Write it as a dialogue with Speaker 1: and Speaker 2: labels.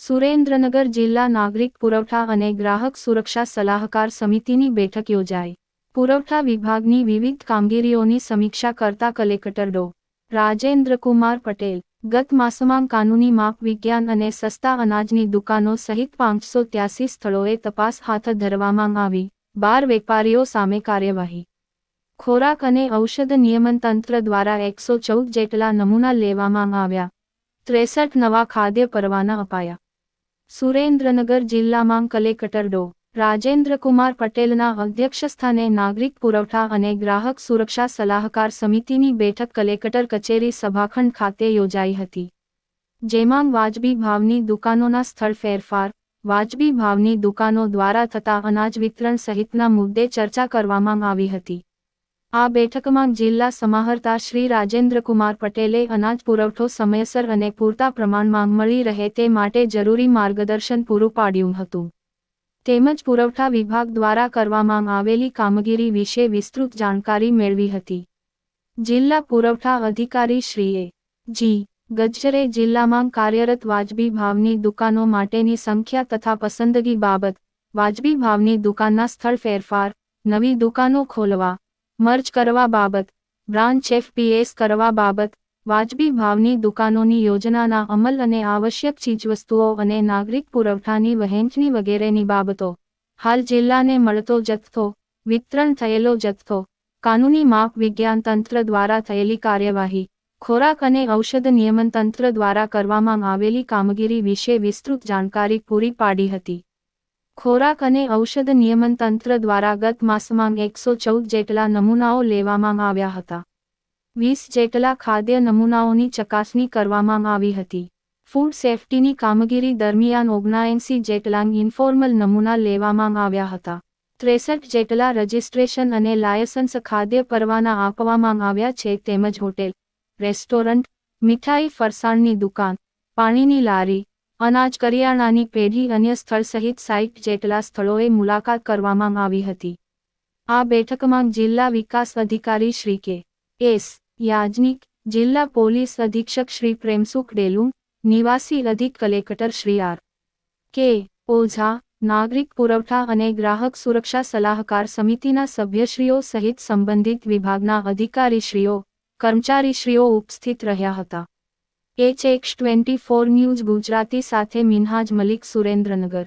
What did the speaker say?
Speaker 1: સુરેન્દ્રનગર જિલ્લા નાગરિક પુરવઠા અને ગ્રાહક સુરક્ષા સલાહકાર સમિતિની બેઠક યોજાઈ. પુરવઠા વિભાગની વિવિધ કામગીરીઓની સમીક્ષા કરતા કલેક્ટર ડો. રાજેન્દ્રકુમાર પટેલ ગત માસમાં કાનૂની માપ વિજ્ઞાન અને સસ્તા અનાજની દુકાનો સહિત 583 સ્થળોએ તપાસ હાથ ધરવામાં આવી. 12 વેપારીઓ સામે કાર્યવાહી. ખોરાક અને ઔષધ નિયમન તંત્ર દ્વારા 114 જેટલા નમૂના લેવામાં આવ્યા. 63 નવા ખાદ્ય પરવાના અપાયા. સુરેન્દ્રનગર જિલ્લામાં કલેક્ટર ડો. રાજેન્દ્રકુમાર પટેલના અધ્યક્ષસ્થાને નાગરિક પુરવઠા અને ગ્રાહક સુરક્ષા સલાહકાર સમિતિની બેઠક કલેક્ટર કચેરી સભાખંડ ખાતે યોજાઈ હતી. જેમાં વાજબી ભાવની દુકાનોના સ્થળ ફેરફાર, વાજબી ભાવની દુકાનો દ્વારા થતા અનાજ વિતરણ સહિતના મુદ્દે ચર્ચા કરવામાં આવી હતી. આ બેઠકમાં જિલ્લા સમાહર્તા શ્રી રાજેન્દ્રકુમાર પટેલે અનાજ પુરવઠો સમયસર અને પૂરતા પ્રમાણમાં મળી રહે તે માટે જરૂરી માર્ગદર્શન પૂરું પાડ્યું હતું. તેમજ પુરવઠા વિભાગ દ્વારા કરવામાં આવેલી કામગીરી વિશે વિસ્તૃત જાણકારી મેળવી હતી. જિલ્લા પુરવઠા અધિકારી શ્રી એ. જી. ગજ્જરે જિલ્લામાં કાર્યરત વાજબી ભાવની દુકાનો માટેની સંખ્યા તથા પસંદગી બાબત, વાજબી ભાવની દુકાનના સ્થળ ફેરફાર, નવી દુકાનો ખોલવા, મર્જ કરવા બાબત, બ્રાન્ચ FPS કરવા બાબત, વાજબી ભાવની દુકાનોની યોજનાના અમલ અને આવશ્યક ચીજવસ્તુઓ અને નાગરિક પુરવઠાની વહેંચણી વગેરેની બાબતો, હાલ જિલ્લાને મળતો જથ્થો, વિતરણ થયેલો જથ્થો, કાનૂની માપ વિજ્ઞાન તંત્ર દ્વારા થયેલી કાર્યવાહી, ખોરાક અને ઔષધ નિયમન તંત્ર દ્વારા કરવામાં આવેલી કામગીરી વિશે વિસ્તૃત જાણકારી પૂરી પાડી હતી. ખોરાક અને ઔષધ નિયમન તંત્ર દ્વારા ગત માસમાં 114 જેટલા નમૂનાઓ લેવામાં આવ્યા હતા. 20 જેટલા ખાદ્ય નમૂનાઓની ચકાસણી કરવામાં આવી હતી. ફૂડ સેફ્ટીની કામગીરી દરમિયાન 79 જેટલા ઇન્ફોર્મલ નમૂના લેવામાં આવ્યા હતા. 63 જેટલા રજિસ્ટ્રેશન અને લાયસન્સ ખાદ્ય પરવાના આપવામાં આવ્યા છે. તેમજ હોટેલ, રેસ્ટોરન્ટ, મીઠાઈ ફરસાણની દુકાન, પાણીની લારી, અનાજ કરિયાણાની પેઢી અન્ય સ્થળ સહિત 60 જેટલા સ્થળોએ મુલાકાત કરવામાં આવી હતી. આ બેઠકમાં જિલ્લા વિકાસ અધિકારી શ્રી કે. એસ. યાજ્ઞિક, જિલ્લા પોલીસ અધિક્ષક શ્રી પ્રેમસુખ ડેલુંગ, નિવાસી અધિક કલેક્ટર શ્રી આર. કે. ઓઝા, નાગરિક પુરવઠા અને ગ્રાહક સુરક્ષા સલાહકાર સમિતિના સભ્યશ્રીઓ સહિત સંબંધિત વિભાગના અધિકારીશ્રીઓ, કર્મચારીશ્રીઓ ઉપસ્થિત રહ્યા હતા. HX24 ન્યૂઝ ગુજરાતી સાથે મિનહાજ મલિક, સુરેન્દ્રનગર.